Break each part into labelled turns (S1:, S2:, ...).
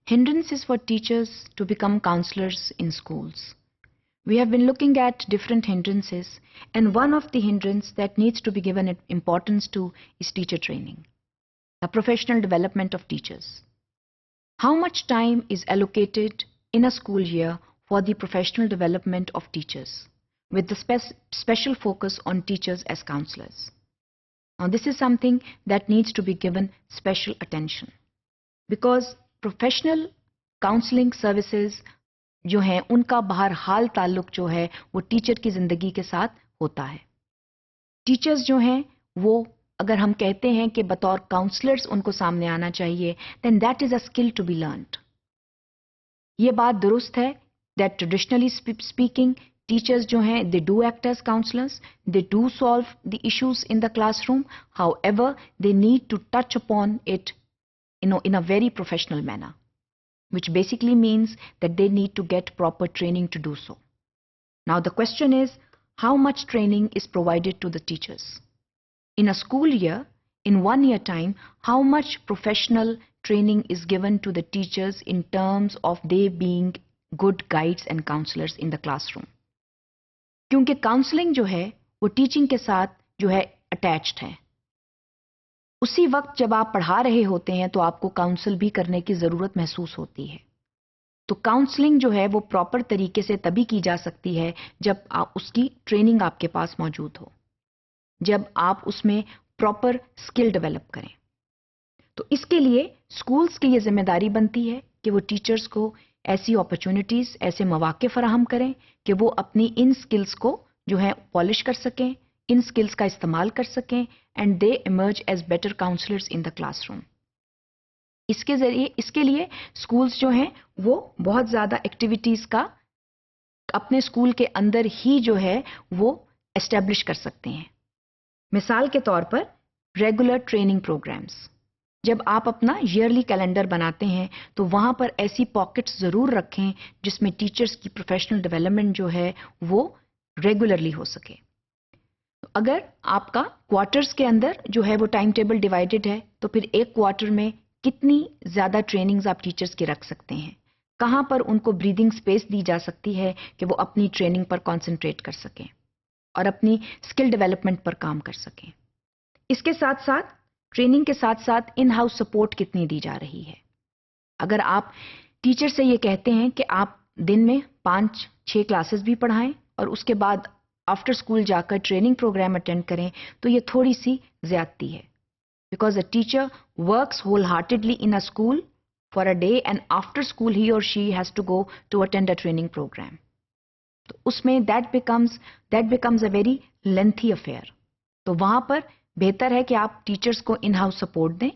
S1: Hindrances for teachers to become counselors in schools. We have been looking at different hindrances, and one of the hindrances that needs to be given importance to is teacher training, the professional development of teachers. How much time is allocated in a school year for the professional development of teachers, with the special focus on teachers as counselors? Now, this is something that needs to be given special attention, because professional counselling services जो हैं उनका बहरहाल ताल्लुक जो है वो teacher की जिंदगी के साथ होता है। टीचर्स जो हैं वो अगर हम कहते हैं कि बतौर काउंसलर्स उनको सामने आना चाहिए, then that is a skill to be learned. ये बात दुरुस्त है दैट ट्रेडिशनली स्पीकिंग टीचर्स जो हैं they do act as counsellors, they do solve the issues in the classroom, however they need to touch upon it in a very professional manner, which basically means that they need to get proper training to do so. Now the question is, how much training is provided to the teachers? In a school year, in 1 year time, how much professional training is given to the teachers in terms of they being good guides and counselors in the classroom? क्योंकि counseling जो है वो teaching के साथ जो है attached है। उसी वक्त जब आप पढ़ा रहे होते हैं तो आपको काउंसल भी करने की जरूरत महसूस होती है। तो काउंसलिंग जो है वो प्रॉपर तरीके से तभी की जा सकती है जब उसकी ट्रेनिंग आपके पास मौजूद हो, जब आप उसमें प्रॉपर स्किल डेवलप करें। तो इसके लिए स्कूल्स की ये जिम्मेदारी बनती है कि वो टीचर्स को ऐसी अपॉर्चुनिटीज, ऐसे मौके फराहम करें कि वो अपनी इन स्किल्स को जो है पॉलिश कर सकें, इन स्किल्स का इस्तेमाल कर सकें, and they emerge as better counsellors in the classroom. इसके लिए स्कूल्स जो हैं वो बहुत ज़्यादा एक्टिविटीज़ का अपने स्कूल के अंदर ही जो है वो एस्टेब्लिश कर सकते हैं। मिसाल के तौर पर रेगुलर ट्रेनिंग प्रोग्राम्स। जब आप अपना ईयरली कैलेंडर बनाते हैं तो वहाँ पर ऐसी पॉकेट्स ज़रूर रखें जिसमें टीचर्स की प्रोफेशनल डेवलपमेंट जो है वो रेगुलरली हो सके। अगर आपका क्वार्टर्स के अंदर जो है वो टाइम टेबल डिवाइडेड है तो फिर एक क्वार्टर में कितनी ज़्यादा ट्रेनिंग्स आप टीचर्स की रख सकते हैं, कहाँ पर उनको ब्रीदिंग स्पेस दी जा सकती है कि वो अपनी ट्रेनिंग पर कॉन्सेंट्रेट कर सकें और अपनी स्किल डेवलपमेंट पर काम कर सकें। इसके साथ साथ ट्रेनिंग के साथ साथ इन हाउस सपोर्ट कितनी दी जा रही है। अगर आप टीचर से ये कहते हैं कि आप दिन में 5-6 क्लासेस भी पढ़ाएं और उसके बाद आफ्टर स्कूल जाकर ट्रेनिंग प्रोग्राम अटेंड करें, तो ये थोड़ी सी ज्यादती है, because a teacher works wholeheartedly in a school for a day and after school he और she has to go to attend a training programme. तो उसमें that becomes a very lengthy affair. तो वहां पर बेहतर है कि आप टीचर्स को इन हाउस सपोर्ट दें,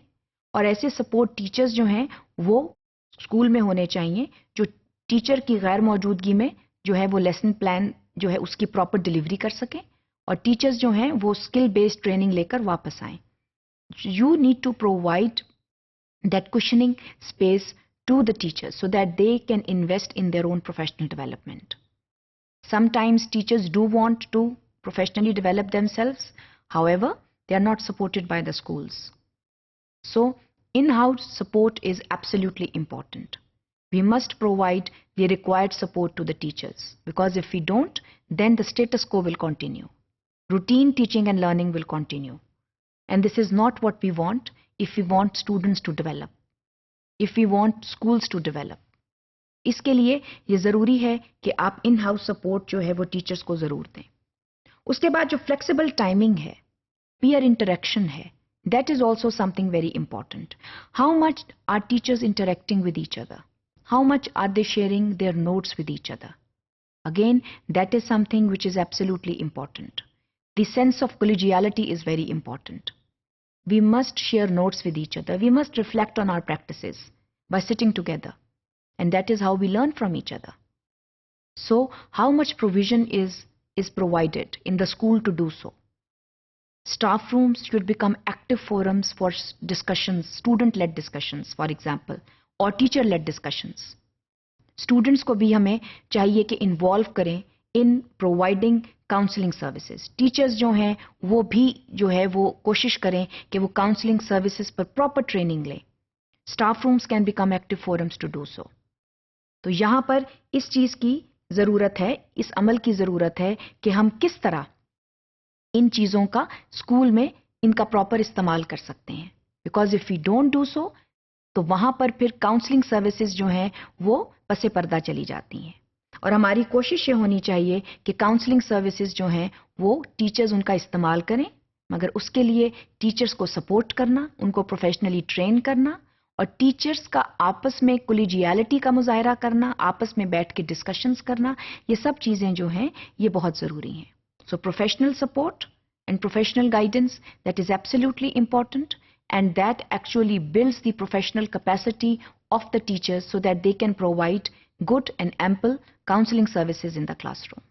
S1: और ऐसे सपोर्ट टीचर्स जो हैं वो स्कूल में होने चाहिए जो टीचर की गैर मौजूदगी में जो है वो लेसन प्लान जो है उसकी प्रॉपर डिलीवरी कर सकें, और टीचर्स जो हैं वो स्किल बेस्ड ट्रेनिंग लेकर वापस आएं। You need to provide that cushioning space to the teachers so that they can invest in their own professional development. Sometimes teachers do want to professionally develop themselves, however, they are not supported by the schools. So, in-house support is absolutely important. We must provide the required support to the teachers, because if we don't, then the status quo will continue. Routine teaching and learning will continue. And this is not what we want if we want students to develop, if we want schools to develop. इसके लिए ये ज़रूरी है कि आप in house support जो है वो टीचर्स को ज़रूर दें। उसके बाद जो फ्लेक्सिबल टाइमिंग है, पीयर इंटरेक्शन है, that is also something very important. How much are teachers interacting with each other, how much are they sharing their notes with each other. Again that is something which is absolutely important. The sense of collegiality is very important. We must share notes with each other, we must reflect on our practices by sitting together. And that is how we learn from each other. So, how much provision is provided in the school to do so? Staff rooms should become active forums for discussions, student-led discussions, for example, or teacher-led discussions. Students को भी हमें चाहिए कि involve करें in providing counseling services. Teachers जो हैं वो भी जो है वो कोशिश करें कि वो counseling services पर proper training लें, Staff rooms can become active forums to do so. तो यहां पर इस चीज की जरूरत है, इस अमल की जरूरत है कि हम किस तरह इन चीजों का स्कूल में इनका प्रॉपर इस्तेमाल कर सकते हैं. Because if we don't do so तो वहां पर फिर काउंसलिंग सर्विसेज जो हैं वो पसे पर्दा चली जाती हैं. और हमारी कोशिश ये होनी चाहिए कि काउंसलिंग सर्विसेज जो हैं वो टीचर्स उनका इस्तेमाल करें, मगर उसके लिए टीचर्स को सपोर्ट करना, उनको प्रोफेशनली ट्रेन करना और टीचर्स का आपस में कोलिजियलिटी का मुजाहरा करना, आपस में बैठ के डिस्कशंस करना, ये सब चीजें जो हैं ये बहुत जरूरी हैं. सो professional support and professional guidance, that is absolutely important, and that actually builds the professional capacity of the teachers so that they can provide good and ample counseling services in the classroom.